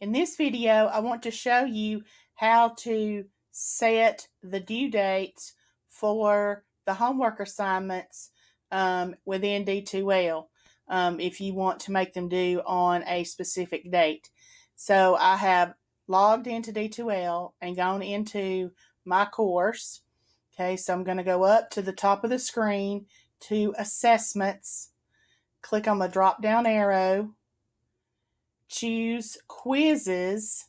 In this video, I want to show you how to set the due dates for the homework assignments within D2L if you want to make them due on a specific date. So I have logged into D2L and gone into my course. Okay, so I'm going to go up to the top of the screen to Assessments, click on the drop down arrow, choose Quizzes.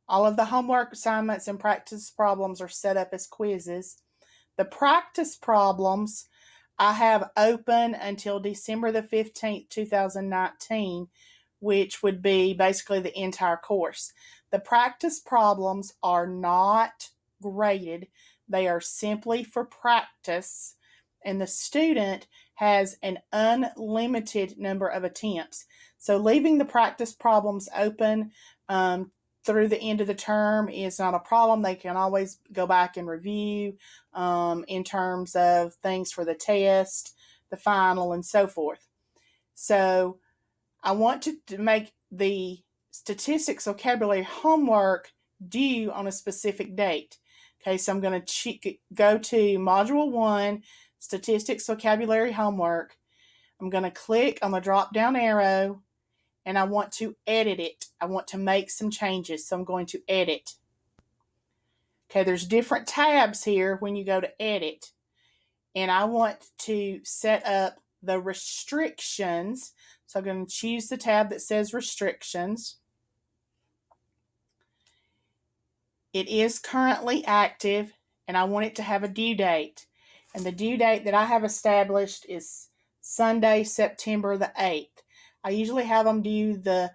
All of the homework assignments and practice problems are set up as quizzes. The practice problems I have open until December the 15th, 2019, which would be basically the entire course. The practice problems are not graded. They are simply for practice, and the student has an unlimited number of attempts. So leaving the practice problems open through the end of the term is not a problem. They can always go back and review in terms of things for the test, the final, and so forth. So I want to make the statistics vocabulary homework due on a specific date. Okay, so I'm going to go to Module 1, Statistics Vocabulary Homework. I'm going to click on the drop-down arrow, and I want to edit it. I want to make some changes, so I'm going to edit. Okay, there's different tabs here when you go to edit, and I want to set up the restrictions. So I'm going to choose the tab that says Restrictions. It is currently active, and I want it to have a due date. And the due date that I have established is Sunday, September the 8th. I usually have them due the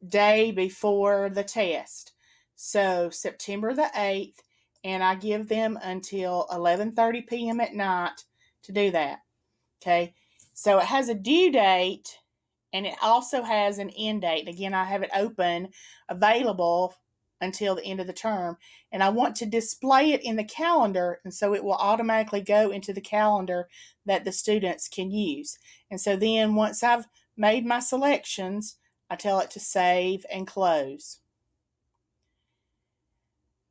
day before the test. So September the 8th, and I give them until 11:30 p.m. at night to do that. Okay, so it has a due date, and it also has an end date. Again, I have it open, available until the end of the term, and I want to display it in the calendar, and so it will automatically go into the calendar that the students can use. And so then once I've made my selections, I tell it to save and close.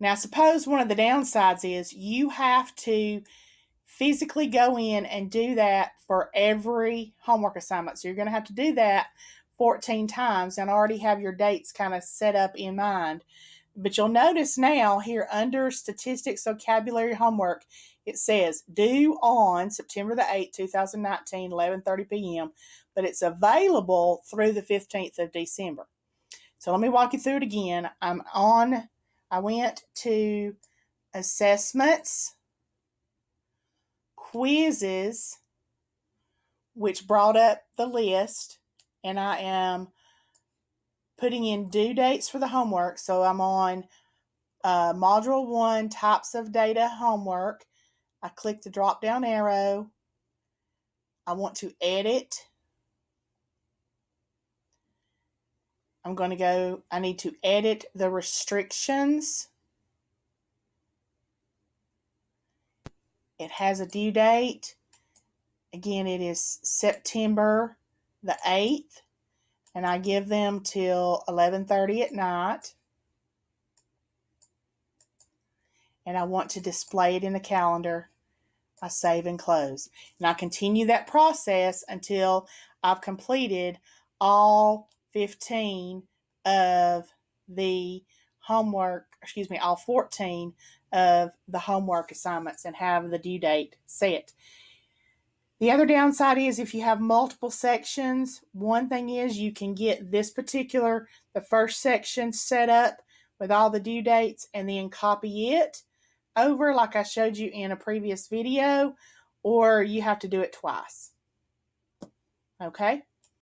Now suppose one of the downsides is you have to physically go in and do that for every homework assignment. So you're going to have to do that 14 times and already have your dates kind of set up in mind. But you'll notice now here under Statistics Vocabulary Homework, it says due on September the 8th, 2019, 11:30 p.m., but it's available through the 15th of December. So let me walk you through it again. I went to Assessments, Quizzes, which brought up the list, and I am putting in due dates for the homework. So I'm on Module 1, Types of Data Homework. I click the drop down arrow. I want to edit. I need to edit the restrictions. It has a due date. Again, it is September the 8th. And I give them till 11:30 at night. And I want to display it in the calendar. I save and close. And I continue that process until I've completed all 15 of the all 14 of the homework assignments and have the due date set. The other downside is if you have multiple sections, one thing is you can get the first section set up with all the due dates and then copy it over like I showed you in a previous video, or you have to do it twice. Okay?